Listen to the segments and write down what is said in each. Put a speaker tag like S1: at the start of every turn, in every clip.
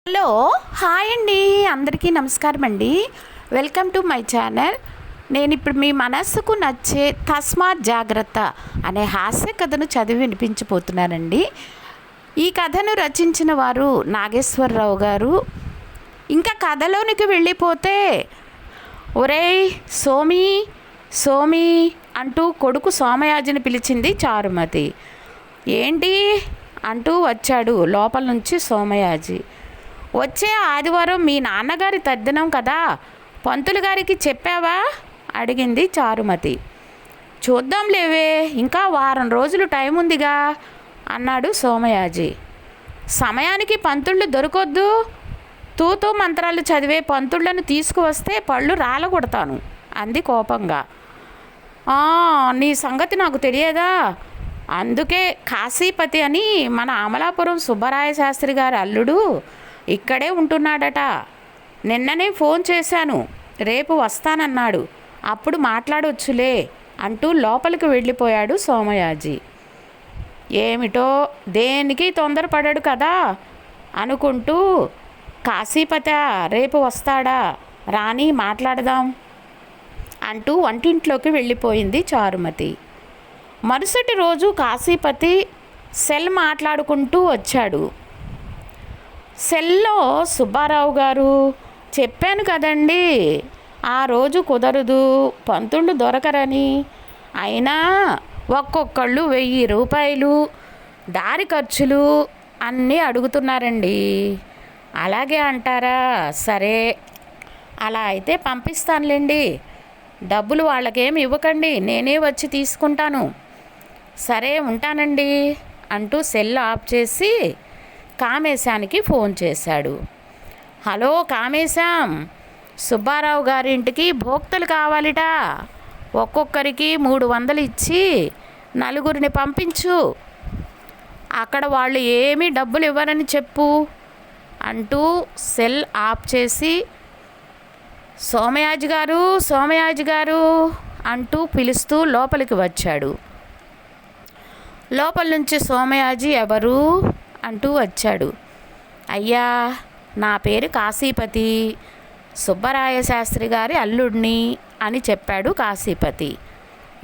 S1: Hello, hi అండి. అందరికీ నమస్కారం అండి. Welcome to my channel. నేను ఇప్పుడు మీ మనస్సుకు నచ్చే తస్మాత్ జాగ్రత్త అనే హాస్య కథను చదివి వినిపించబోతున్నానండి. ఈ కథను రచించిన వారు నాగేశ్వరరావు గారు. ఇంకా కథలోనికి వెళ్ళిపోతే, ఒరేయ్ సోమి సోమి అంటూ కొడుకు సోమయాజిని పిలిచింది చారుమతి. ఏంటి అంటూ వచ్చాడు లోపల నుంచి సోమయాజి. వచ్చే ఆదివారం మీ నాన్నగారి తద్దినం కదా, పంతులు గారికి చెప్పావా అడిగింది చారుమతి. చూద్దాం లేవే, ఇంకా వారం రోజులు టైం ఉందిగా అన్నాడు సోమయాజి. సమయానికి పంతుళ్ళు దొరకొద్దు, తూతూ మంత్రాలు చదివే పంతుళ్లను తీసుకువస్తే పళ్ళు రాలగొడతాను అంది కోపంగా. నీ సంగతి నాకు తెలియదా? అందుకే కాశీపతి అని మన అమలాపురం సుబ్బరాయ శాస్త్రి గారి అల్లుడు ఇక్కడే ఉంటున్నాడట. నిన్ననే ఫోన్ చేశాను, రేపు వస్తానన్నాడు, అప్పుడు మాట్లాడొచ్చులే అంటూ లోపలికి వెళ్ళిపోయాడు సోమయాజి. ఏమిటో దేనికి తొందరపడాడు కదా అనుకుంటూ, కాశీపతి రేపు వస్తాడా, రాని మాట్లాడదాం అంటూ వంటింట్లోకి వెళ్ళిపోయింది చారుమతి. మరుసటి రోజు కాశీపతి సెల్ మాట్లాడుకుంటూ వచ్చాడు. సెల్లో సుబ్బారావు గారు, చెప్పాను కదండి ఆ రోజు కుదరదు, పంతుళ్ళు దొరకరని. అయినా ఒక్కొక్కళ్ళు 1000 రూపాయలు దారి ఖర్చులు అన్నీ అడుగుతున్నారండి. అలాగే అంటారా? సరే, అలా అయితే పంపిస్తానులేండి. డబ్బులు వాళ్ళకేమి ఇవ్వకండి, నేనే వచ్చి తీసుకుంటాను. సరే ఉంటానండి అంటూ సెల్ ఆఫ్ చేసి కామేశానికి ఫోన్ చేశాడు. హలో కామేశం, సుబ్బారావు గారింటికి భోక్తలు కావాలిట. ఒక్కొక్కరికి 300 ఇచ్చి 4 పంపించు. అక్కడ వాళ్ళు ఏమీ డబ్బులు ఇవ్వరని చెప్పు అంటూ సెల్ ఆఫ్ చేసి, సోమయాజి గారు అంటూ పిలుస్తూ లోపలికి వచ్చాడు. లోపల నుంచి సోమయాజి ఎవరు అంటూ వచ్చాడు. అయ్యా, నా పేరు కాశీపతి, సుబ్బరాయ శాస్త్రి గారి అల్లుడిని అని చెప్పాడు కాశీపతి.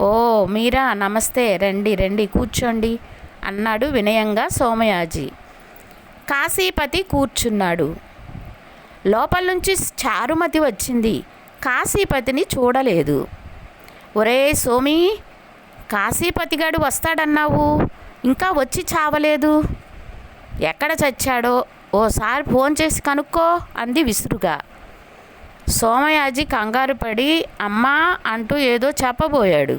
S1: ఓ మీరా, నమస్తే, రండి కూర్చోండి అన్నాడు వినయంగా సోమయాజి. కాశీపతి కూర్చున్నాడు. లోపల నుంచి చారుమతి వచ్చింది. కాశీపతిని చూడలేదు. ఒరే సోమి, కాశీపతిగాడు వస్తాడన్నావు, ఇంకా వచ్చి చావలేదు. ఎక్కడ చచ్చాడో ఓసారి ఫోన్ చేసి కనుక్కో అంది విసురుగా. సోమయాజి కంగారు పడి అమ్మా అంటూ ఏదో చెప్పబోయాడు.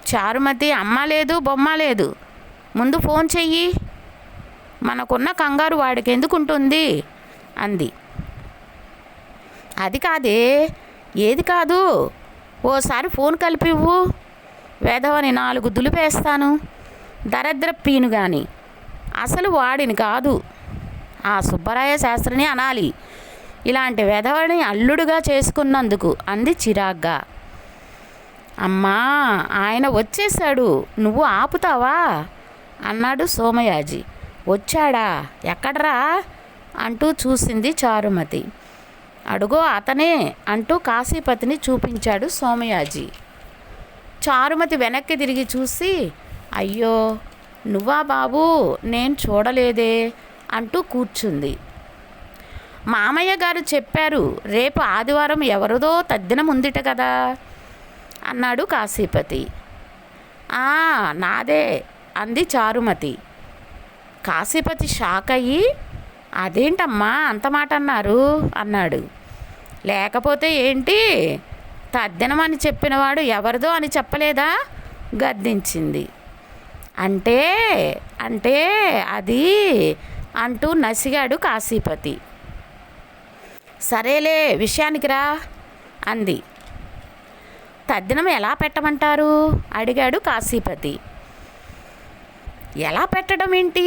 S1: చారుమతి అమ్మ లేదు బొమ్మ లేదు, ముందు ఫోన్ చెయ్యి, మనకున్న కంగారు వాడికి ఎందుకుంటుంది అంది. అది కాదే, ఏది కాదు, ఓసారి ఫోన్ కలిపివ్వు, వేధవని 4 దులిపేస్తాను, దరిద్ర పీను గాని, అసలు వాడిని కాదు ఆ సుబ్బరాయ శాస్త్రిని అనాలి, ఇలాంటి వెధవని అల్లుడుగా చేసుకున్నందుకు అంది చిరాగ్గా. అమ్మా, ఆయన వచ్చేశాడు, నువ్వు ఆపుతావా అన్నాడు సోమయాజి. వచ్చాడా, ఎక్కడ్రా అంటూ చూసింది చారుమతి. అడుగో అతనే అంటూ కాశీపతిని చూపించాడు సోమయాజి. చారుమతి వెనక్కి తిరిగి చూసి, అయ్యో నువ్వా బాబూ, నేను చూడలేదే అంటూ కూర్చుంది. మామయ్య గారు చెప్పారు, రేపు ఆదివారం ఎవరిదో తద్దినం ఉందిట కదా అన్నాడు కాశీపతి. నాదే అంది చారుమతి. కాశీపతి షాక్ అయ్యి, అదేంటమ్మా అంత మాట అన్నారు అన్నాడు. లేకపోతే ఏంటి, తద్దినమని చెప్పినవాడు ఎవరిదో అని చెప్పలేదా గద్దించింది. అంటే అది అంటూ నసిగాడు కాశీపతి. సరేలే విషయానికి రా అంది. తద్దినం ఎలా పెట్టమంటారు అడిగాడు కాశీపతి. ఎలా పెట్టడం ఏంటి,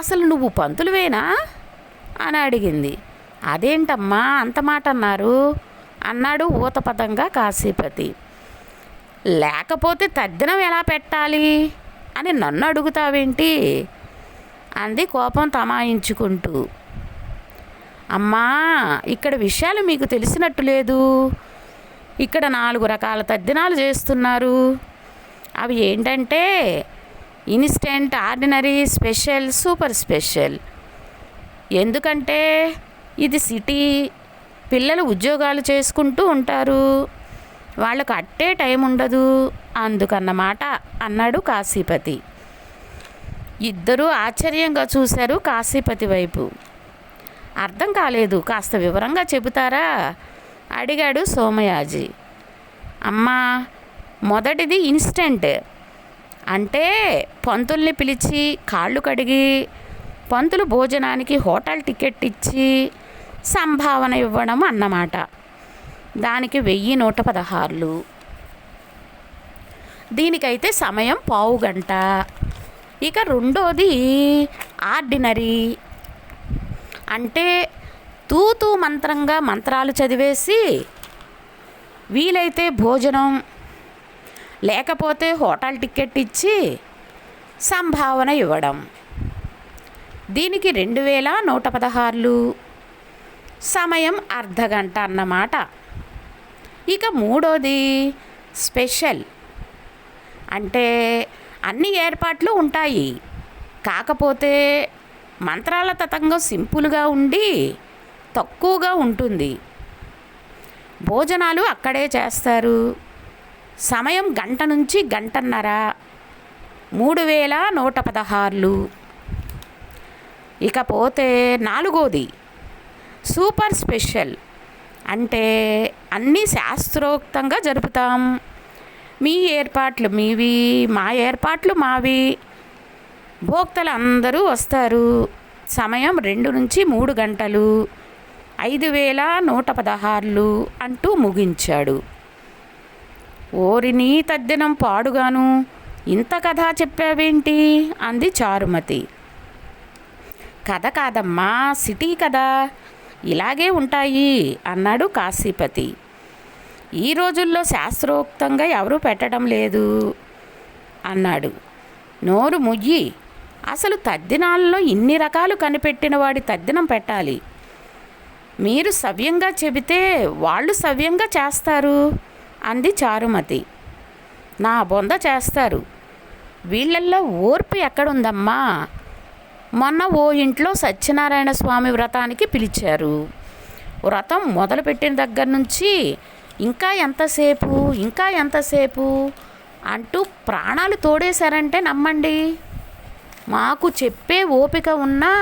S1: అసలు నువ్వు పంతులువేనా అని అడిగింది. అదేంటమ్మా అంత మాట అన్నారు అన్నాడు ఊతపదంగా కాశీపతి. లేకపోతే తద్దినం ఎలా పెట్టాలి అని నన్ను అడుగుతావేంటి? అంది కోపం తమాయించుకుంటూ. అమ్మా, ఇక్కడ విషయాలు మీకు తెలిసినట్టు లేదు. ఇక్కడ 4 రకాల తద్దినాలు చేస్తున్నారు. అవి ఏంటంటే instant, ordinary, special, super special. ఎందుకంటే ఇది సిటీ, పిల్లలు ఉద్యోగాలు చేసుకుంటూ ఉంటారు, వాళ్ళకు అట్టే టైం ఉండదు, అందుకన్నమాట అన్నాడు కాశీపతి. ఇద్దరూ ఆశ్చర్యంగా చూశారు కాశీపతి వైపు. అర్థం కాలేదు, కాస్త వివరంగా చెబుతారా అడిగాడు సోమయాజి. అమ్మా, మొదటిది ఇన్స్టెంట్ అంటే పంతుల్ని పిలిచి కాళ్ళు కడిగి పంతులు భోజనానికి హోటల్ టికెట్ ఇచ్చి సంభావన ఇవ్వడం అన్నమాట. దానికి 1116. దీనికైతే సమయం పావు గంట. ఇక రెండోది ఆర్డినరీ అంటే తూతూ మంత్రంగా మంత్రాలు చదివేసి వీలైతే భోజనం లేకపోతే హోటల్ టికెట్ ఇచ్చి సంభావన ఇవ్వడం. దీనికి 2116. సమయం అర్ధగంట అన్నమాట. ఇక మూడోది స్పెషల్ అంటే అన్ని ఏర్పాట్లు ఉంటాయి, కాకపోతే మంత్రాల తతంగం సింపుల్గా ఉండి తక్కువగా ఉంటుంది. భోజనాలు అక్కడే చేస్తారు. సమయం గంట నుంచి గంటన్నర. 3116. ఇకపోతే నాలుగోది సూపర్ స్పెషల్ అంటే అన్నీ శాస్త్రోక్తంగా జరుపుతాం. మీ ఏర్పాట్లు మీవి, మా ఏర్పాట్లు మావి. భోక్తలు అందరూ వస్తారు. సమయం 2 నుంచి 3 గంటలు. 5116 అంటూ ముగించాడు. ఓరిని తద్దినం పాడుగాను, ఇంత కథ చెప్పావేంటి అంది చారుమతి. కథ కాదమ్మా, సిటీ కదా, ఇలాగే ఉంటాయి అన్నాడు కాశీపతి. ఈ రోజుల్లో శాస్త్రోక్తంగా ఎవరూ పెట్టడం లేదు అన్నాడు. నోరు ముయ్యి, అసలు తద్దినాల్లో ఇన్ని రకాలు కనిపెట్టిన వాడి తద్దినం పెట్టాలి. మీరు సవ్యంగా చెబితే వాళ్ళు సవ్యంగా చేస్తారు అంది చారుమతి. నా బొంద చేస్తారు, వీళ్ళల్లో ఓర్పు ఎక్కడుందమ్మా. మొన్న ఓ ఇంట్లో సత్యనారాయణ స్వామి వ్రతానికి పిలిచారు. వ్రతం మొదలుపెట్టిన దగ్గర నుంచి ఇంకా ఎంతసేపు అంటూ ప్రాణాలు తోడేశారంటే నమ్మండి. మాకు చెప్పే ఓపిక ఉన్నా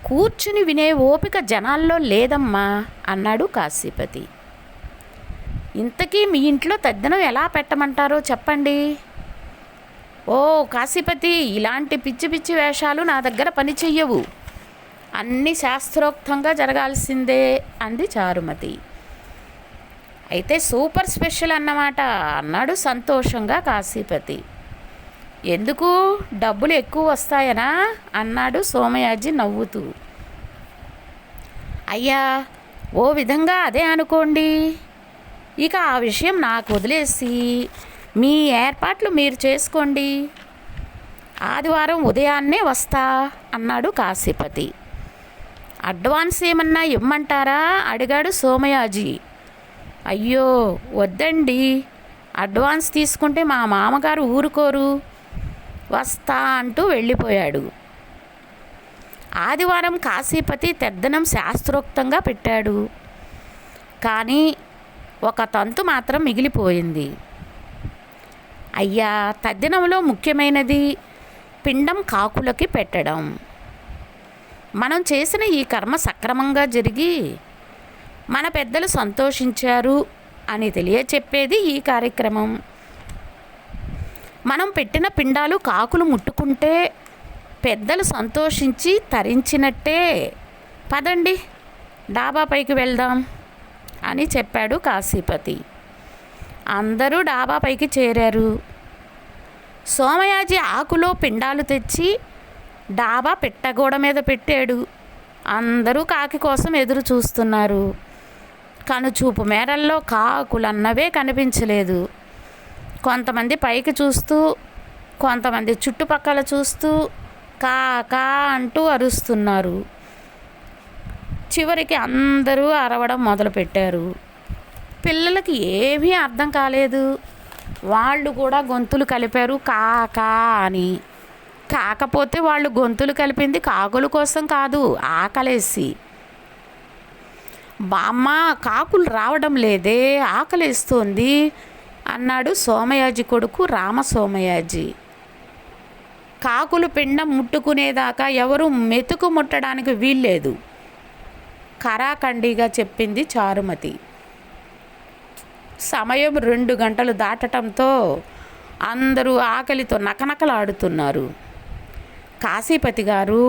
S1: కూర్చుని వినే ఓపిక జనాల్లో లేదమ్మా అన్నాడు కాశీపతి. ఇంతకీ మీ ఇంట్లో తద్దినం ఎలా పెట్టమంటారో చెప్పండి. ఓ కాశీపతి, ఇలాంటి పిచ్చి పిచ్చి వేషాలు నా దగ్గర పని చెయ్యవు. అన్నీ శాస్త్రోక్తంగా జరగాల్సిందే అంది చారుమతి. అయితే సూపర్ స్పెషల్ అన్నమాట అన్నాడు సంతోషంగా కాశీపతి. ఎందుకు, డబ్బులు ఎక్కువ వస్తాయనా అన్నాడు సోమయాజి నవ్వుతూ. అయ్యా, ఓ విధంగా అదే అనుకోండి. ఇక ఆ విషయం నాకు వదిలేసి మీ ఏర్పాట్లు మీరు చేసుకోండి. ఆదివారం ఉదయాన్నే వస్తా అన్నాడు కాశీపతి. అడ్వాన్స్ ఏమన్నా ఇమ్మంటారా అడిగాడు సోమయాజి. అయ్యో వద్దండి, అడ్వాన్స్ తీసుకుంటే మా మామగారు ఊరుకోరు, వస్తా అంటూ వెళ్ళిపోయాడు. ఆదివారం కాశీపతి తద్దినం శాస్త్రోక్తంగా పెట్టాడు. కానీ ఒక తంతు మాత్రం మిగిలిపోయింది. అయ్యా, తద్దినంలో ముఖ్యమైనది పిండం కాకులకి పెట్టడం. మనం చేసిన ఈ కర్మ సక్రమంగా జరిగి మన పెద్దలు సంతోషించారు అని తెలియచెప్పేది ఈ కార్యక్రమం. మనం పెట్టిన పిండాలు కాకులు ముట్టుకుంటే పెద్దలు సంతోషించి తరించినట్టే. పదండి, డాబా పైకి వెళ్దాం అని చెప్పాడు కాశీపతి. అందరూ డాబా పైకి చేరారు. సోమయాజి ఆకులో పిండాలు తెచ్చి డాబా పెట్టగోడ మీద పెట్టాడు. అందరూ కాకి కోసం ఎదురు చూస్తున్నారు. కనుచూపు మేరల్లో కాకులన్నవే కనిపించలేదు. కొంతమంది పైకి చూస్తూ, కొంతమంది చుట్టుపక్కల చూస్తూ, కా కా అంటూ అరుస్తున్నారు. చివరికి అందరూ అరవడం మొదలుపెట్టారు. పిల్లలకి ఏమీ అర్థం కాలేదు. వాళ్ళు కూడా గొంతులు కలిపారు కా కా అని. కాకపోతే వాళ్ళు గొంతులు కలిపింది కాకుల కోసం కాదు, ఆకలేసి. బామ్మ కాకులు రావడం లేదే, ఆకలేస్తోంది అన్నాడు సోమయాజి కొడుకు రామసోమయాజి. కాకులు పిండం ముట్టుకునేదాకా ఎవరు మెతుకు ముట్టడానికి వీల్లేదు, కరాఖండిగా చెప్పింది చారుమతి. సమయం 2 గంటలు దాటడంతో అందరూ ఆకలితో నకనకలాడుతున్నారు. కాశీపతి గారు,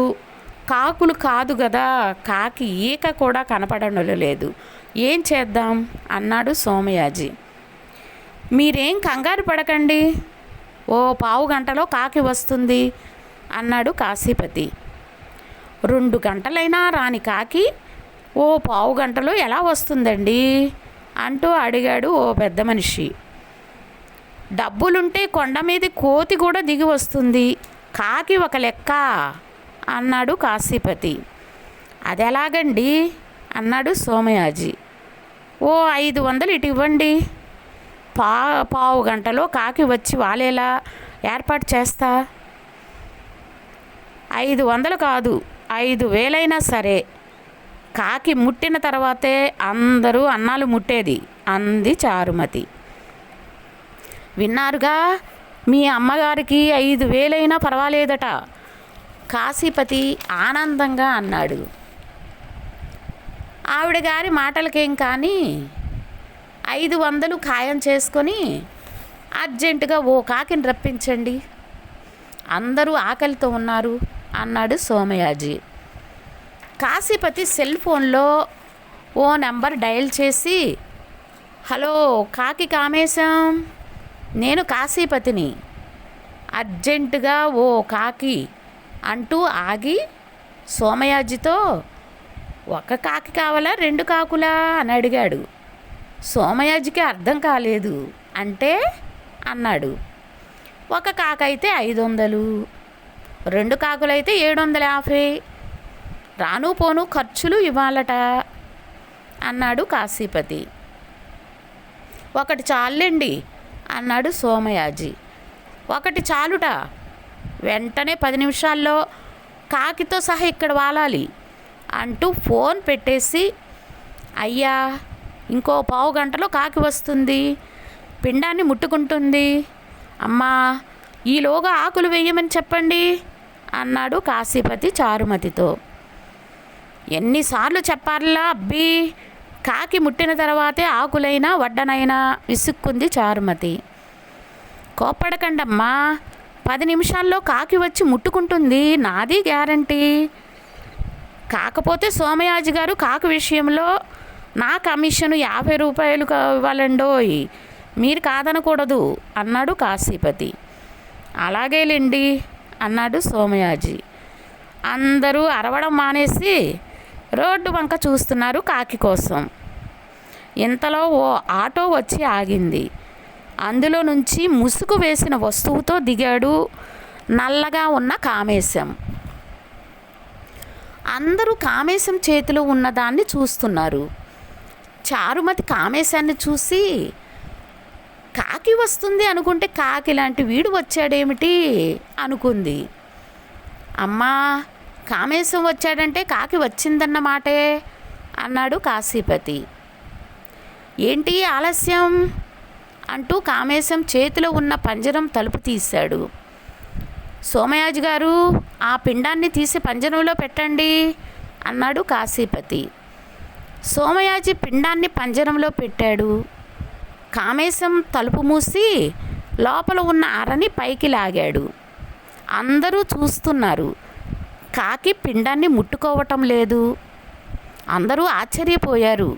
S1: కాకులు కాదు కదా, కాకి ఈక కూడా కనపడడం లేదు, ఏం చేద్దాం అన్నాడు సోమయాజి. మీరేం కంగారు పడకండి, ఓ పావు గంటలో కాకి వస్తుంది అన్నాడు కాశీపతి. 2 గంటలైనా రాని కాకి ఓ పావు గంటలో ఎలా వస్తుందండి అంటూ అడిగాడు ఓ పెద్ద మనిషి. డబ్బులుంటే కొండ మీద కోతి కూడా దిగి వస్తుంది, కాకి ఒక లెక్క అన్నాడు కాశీపతి. అదెలాగండి అన్నాడు సోమయాజి. ఓ 500 ఇటు ఇవ్వండి, పావు గంటలో కాకి వచ్చి వాలేలా ఏర్పాటు చేస్తా. 500 కాదు, 5000 సరే, కాకి ముట్టిన తర్వాతే అందరూ అన్నాలు ముట్టేది అంది చారుమతి. విన్నారుగా, మీ అమ్మగారికి 5000 పర్వాలేదట కాశీపతి ఆనందంగా అన్నాడు. ఆవిడ గారి మాటలకేం కానీ 500 ఖాయం చేసుకొని అర్జెంటుగా ఓ కాకిని రప్పించండి, అందరూ ఆకలితో ఉన్నారు అన్నాడు సోమయాజి. కాశీపతి సెల్ ఫోన్లో ఓ నెంబర్ డయల్ చేసి, హలో కాకి కామేశం, నేను కాశీపతిని, అర్జెంటుగా ఓ కాకి అంటూ ఆగి సోమయాజితో, ఒక కాకి కావాలా 2 కాకులా అని అడిగాడు. సోమయాజికి అర్థం కాలేదు. అంటే అన్నాడు. ఒక కాకైతే 500, 2 కాకులైతే 750, రాను పోను ఖర్చులు ఇవ్వాలట అన్నాడు కాశీపతి. ఒకటి చాలండి అన్నాడు సోమయాజి. ఒకటి చాలుట, వెంటనే 10 నిమిషాల్లో కాకితో సహా ఇక్కడ వాలాలి అంటూ ఫోన్ పెట్టేసి, అయ్యా ఇంకో పావు గంటలో కాకి వస్తుంది, పిండాన్ని ముట్టుకుంటుంది, అమ్మా ఈలోగా ఆకులు వేయమని చెప్పండి అన్నాడు కాశీపతి చారుమతితో. ఎన్నిసార్లు చెప్పాలా అబ్బి, కాకి ముట్టిన తర్వాతే ఆకులైనా వడ్డనైనా విసుక్కుంది చారుమతి. కోప్పడకండమ్మా, 10 నిమిషాల్లో కాకి వచ్చి ముట్టుకుంటుంది, నాది గ్యారంటీ. కాకపోతే సోమయాజి గారు కాకి విషయంలో నా కమిషను 50 రూపాయలు ఇవ్వాలండోయ్, మీరు కాదనకూడదు అన్నాడు కాశీపతి. అలాగేలేండి అన్నాడు సోమయాజి. అందరూ అరవడం మానేసి రోడ్డు వంక చూస్తున్నారు కాకి కోసం. ఇంతలో ఓ ఆటో వచ్చి ఆగింది. అందులో నుంచి ముసుగు వేసిన వస్తువుతో దిగాడు నల్లగా ఉన్న కామేశం. అందరూ కామేశం చేతిలో ఉన్నదాన్ని చూస్తున్నారు. చారుమతి కామేశాన్ని చూసి, కాకి వస్తుంది అనుకుంటే కాకి లాంటి వీడు వచ్చాడేమిటి అనుకుంది. అమ్మా కామేశం వచ్చాడంటే కాకి వచ్చిందన్నమాటే అన్నాడు కాశీపతి. ఏంటి ఆలస్యం అంటూ కామేశం చేతిలో ఉన్న పంజరం తలుపు తీశాడు. సోమయాజి గారు, ఆ పిండాన్ని తీసి పంజరంలో పెట్టండి అన్నాడు కాశీపతి. సోమయాజి పిండాన్ని పంజరంలో పెట్టాడు. కామేశం తలుపు మూసి లోపల ఉన్న అరని పైకి లాగాడు. అందరూ చూస్తున్నారు. కాకి పిండాన్ని ముట్టుకోవటం లేదు. అందరూ ఆశ్చర్యపోయారు.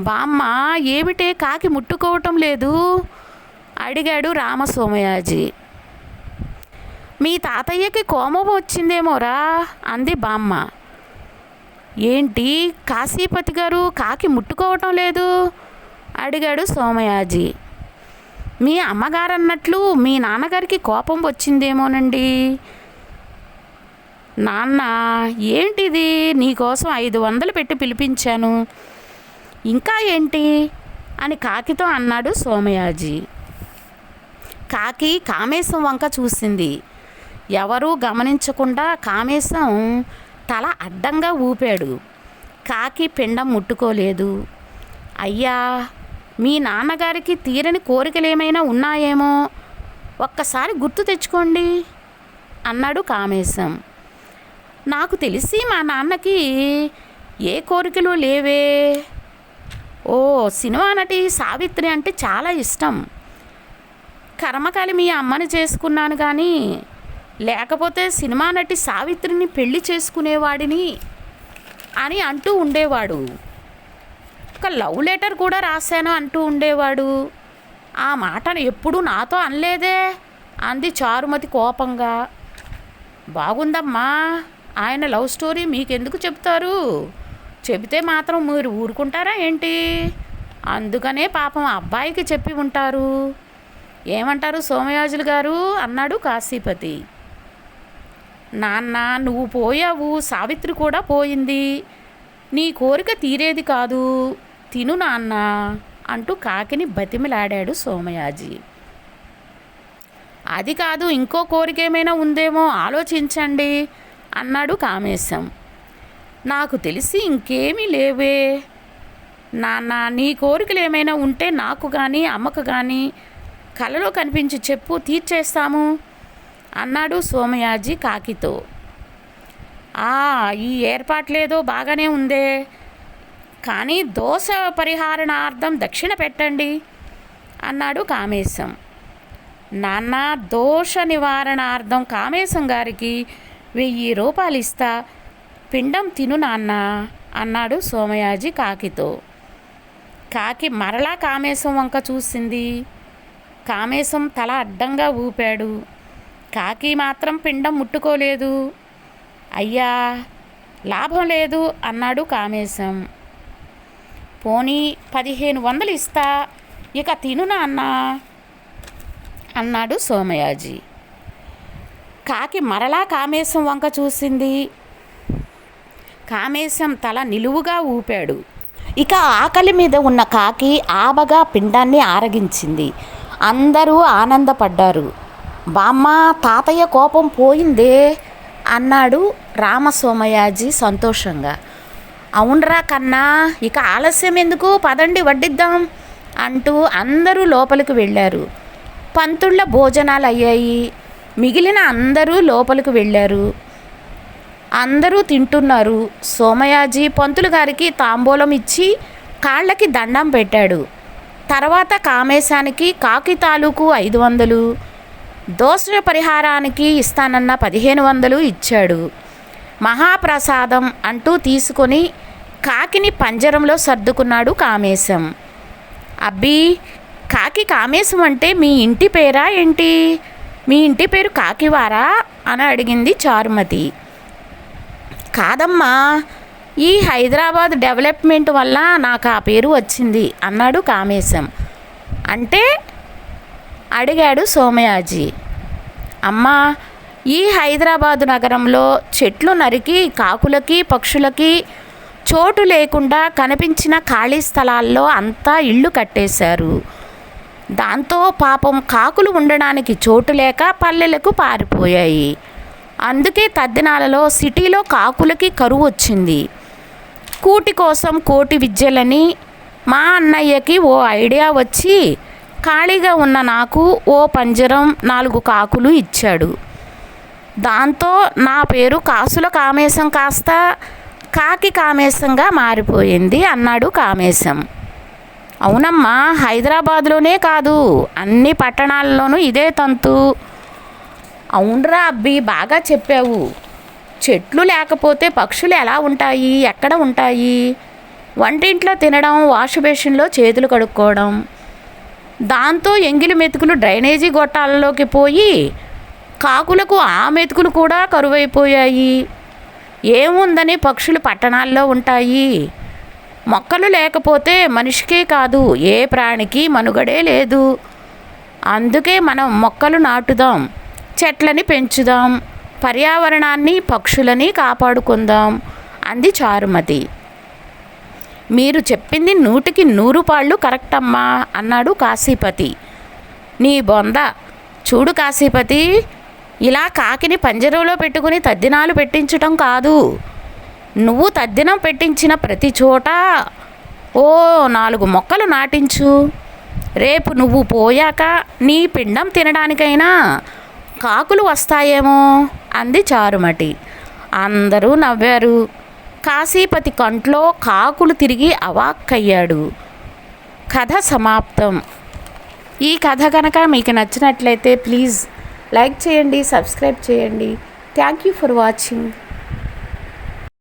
S1: బామ్మ ఏమిటే కాకి ముట్టుకోవటం లేదు అడిగాడు రామసోమయాజి. మీ తాతయ్యకి కోపం వచ్చిందేమోరా అంది బామ్మ. ఏంటి కాశీపతి గారు కాకి ముట్టుకోవటం లేదు అడిగాడు సోమయాజి. మీ అమ్మగారు అన్నట్లు మీ నాన్నగారికి కోపం వచ్చిందేమోనండి నాన్న, ఏంటిది? నీకోసం 500 పెట్టి పిలిపించాను, ఇంకా ఏంటి అని కాకితో అన్నాడు సోమయాజీ. కాకి కామేశం వంక చూసింది. ఎవరూ గమనించకుండా కామేశం తల అడ్డంగా ఊపాడు. కాకి పిండం ముట్టుకోలేదు. అయ్యా, మీ నాన్నగారికి తీరని కోరికలేమైనా ఉన్నాయేమో, ఒక్కసారి గుర్తు తెచ్చుకోండి అన్నాడు కామేశం. నాకు తెలిసి మా నాన్నకి ఏ కోరికలు లేవే. ఓ, సినిమా నటి సావిత్రి అంటే చాలా ఇష్టం. కర్మకాలి మీ అమ్మని చేసుకున్నాను కానీ, లేకపోతే సినిమా నటి సావిత్రిని పెళ్లి చేసుకునేవాడిని అని అంటూ ఉండేవాడు. ఒక లవ్ లెటర్ కూడా రాశాను అంటూ ఉండేవాడు. ఆ మాటను ఎప్పుడూ నాతో అనలేదే అంది చారుమతి కోపంగా. బాగుందమ్మా, ఆయన లవ్ స్టోరీ మీకెందుకు చెప్తారు? చెబితే మాత్రం మీరు ఊరుకుంటారా ఏంటి? అందుకనే పాపం అబ్బాయికి చెప్పి ఉంటారు. ఏమంటారు సోమయాజులు గారు అన్నాడు కాశీపతి. నాన్న, నువ్వు పోయావు, సావిత్రి కూడా పోయింది. నీ కోరిక తీరేది కాదు, తిను నాన్న అంటూ కాకిని బతిమిలాడాడు సోమయాజీ. అది కాదు, ఇంకో కోరిక ఏమైనా ఉందేమో ఆలోచించండి అన్నాడు కామేశం. నాకు తెలిసి ఇంకేమీ లేవే నాన్న. నీ కోరికలు ఏమైనా ఉంటే నాకు కానీ అమ్మకు కానీ కలలో కనిపించి చెప్పు, తీర్చేస్తాము అన్నాడు సోమయాజీ కాకితో. ఈ ఏర్పాట్లేదో బాగానే ఉందే, కానీ దోష పరిహారణార్థం దక్షిణ పెట్టండి అన్నాడు కామేశం. నాన్న, దోష నివారణార్థం కామేశం గారికి 1000 రూపాయలు ఇస్తా, పిండం తిను నాన్న అన్నాడు సోమయాజీ కాకితో. కాకి మరలా కామేశం వంక చూసింది. కామేశం తల అడ్డంగా ఊపాడు. కాకి మాత్రం పిండం ముట్టుకోలేదు. అయ్యా, లాభం లేదు అన్నాడు కామేశం. పోనీ 1500 ఇస్తా, ఇక తిను నాన్న అన్నాడు సోమయాజీ. కాకి మరలా కామేశం వంక చూసింది. కామేశం తల నిలువుగా ఊపాడు. ఇక ఆకలి మీద ఉన్న కాకి ఆబగా పిండాన్ని ఆరగించింది. అందరూ ఆనందపడ్డారు. బామ్మ, తాతయ్య కోపం పోయిందే అన్నాడు రామసోమయాజీ సంతోషంగా. అవునరా కన్నా, ఇక ఆలస్యం ఎందుకు, పదండి వడ్డిద్దాం అంటూ అందరూ లోపలికి వెళ్ళారు. పంతుళ్ళ భోజనాలు అయ్యాయి. మిగిలిన అందరూ లోపలికి వెళ్ళారు. అందరూ తింటున్నారు. సోమయాజీ పంతులు గారికి తాంబూలం ఇచ్చి కాళ్ళకి దండం పెట్టాడు. తర్వాత కామేశానికి కాకి తాలూకు 500, దోష పరిహారానికి ఇస్తానన్న 1500 ఇచ్చాడు. మహాప్రసాదం అంటూ తీసుకొని కాకిని పంజరంలో సర్దుకున్నాడు కామేశం. అబ్బీ, కాకి కామేశం అంటే మీ ఇంటి పేరా ఏంటి? మీ ఇంటి పేరు కాకివారా అని అడిగింది చారుమతి. కాదమ్మా, ఈ హైదరాబాద్ డెవలప్మెంట్ వల్ల నాకు ఆ పేరు వచ్చింది అన్నాడు కామేశం. అంటే అడిగాడు సోమయాజీ. అమ్మా, ఈ హైదరాబాదు నగరంలో చెట్లు నరికి కాకులకి పక్షులకి చోటు లేకుండా కనిపించిన ఖాళీ స్థలాల్లో అంతా ఇళ్ళు కట్టేశారు. దాంతో పాపం కాకులు ఉండడానికి చోటు లేక పల్లెలకు పారిపోయాయి. అందుకే తద్దినాలలో సిటీలో కాకులకి కరువు వచ్చింది. కూటి కోసం కోటి విద్యలని మా అన్నయ్యకి ఓ ఐడియా వచ్చి ఖాళీగా ఉన్న నాకు ఓ పంజరం 4 కాకులు ఇచ్చాడు. దాంతో నా పేరు కాసుల కామేశం కాస్త కాకి కామేశంగా మారిపోయింది అన్నాడు కామేశం. అవునమ్మా, హైదరాబాద్లోనే కాదు, అన్ని పట్టణాల్లోనూ ఇదే తంతు. అవునరా అబ్బి, బాగా చెప్పావు. చెట్లు లేకపోతే పక్షులు ఎలా ఉంటాయి, ఎక్కడ ఉంటాయి? వంటింట్లో తినడం, వాష్ బేసిన్లో చేతులు కడుక్కోవడం. దాంతో ఎంగిలి మెతుకులు డ్రైనేజీ గొట్టాలలోకి పోయి కాకులకు ఆ మెతుకులు కూడా కరువైపోయాయి. ఏముందని పక్షులు పట్టణాల్లో ఉంటాయి. మొక్కలు లేకపోతే మనిషికే కాదు, ఏ ప్రాణికి మనుగడే లేదు. అందుకే మనం మొక్కలు నాటుదాం, చెట్లని పెంచుదాం, పర్యావరణాన్ని పక్షులని కాపాడుకుందాం అంది చారుమతి. మీరు చెప్పింది 100కి 100 పాళ్ళు కరెక్ట్ అమ్మా అన్నాడు కాశీపతి. నీ బొంద. చూడు కాశీపతి, ఇలా కాకిని పంజరంలో పెట్టుకుని తద్దినాలు పెట్టించటం కాదు. నువ్వు తద్దినం పెట్టించిన ప్రతి చోట 4 మొక్కలు నాటించు. రేపు నువ్వు పోయాక నీ పిండం తినడానికైనా కాకులు వస్తాయేమో అంది చారుమతి. అందరూ నవ్వారు. కాశీపతి కంట్లో కాకులు తిరిగి అవాక్కయ్యాడు. కథ సమాప్తం. ఈ కథ కనుక మీకు నచ్చినట్లయితే ప్లీజ్ లైక్ చేయండి, సబ్స్క్రైబ్ చేయండి. Thank you for watching.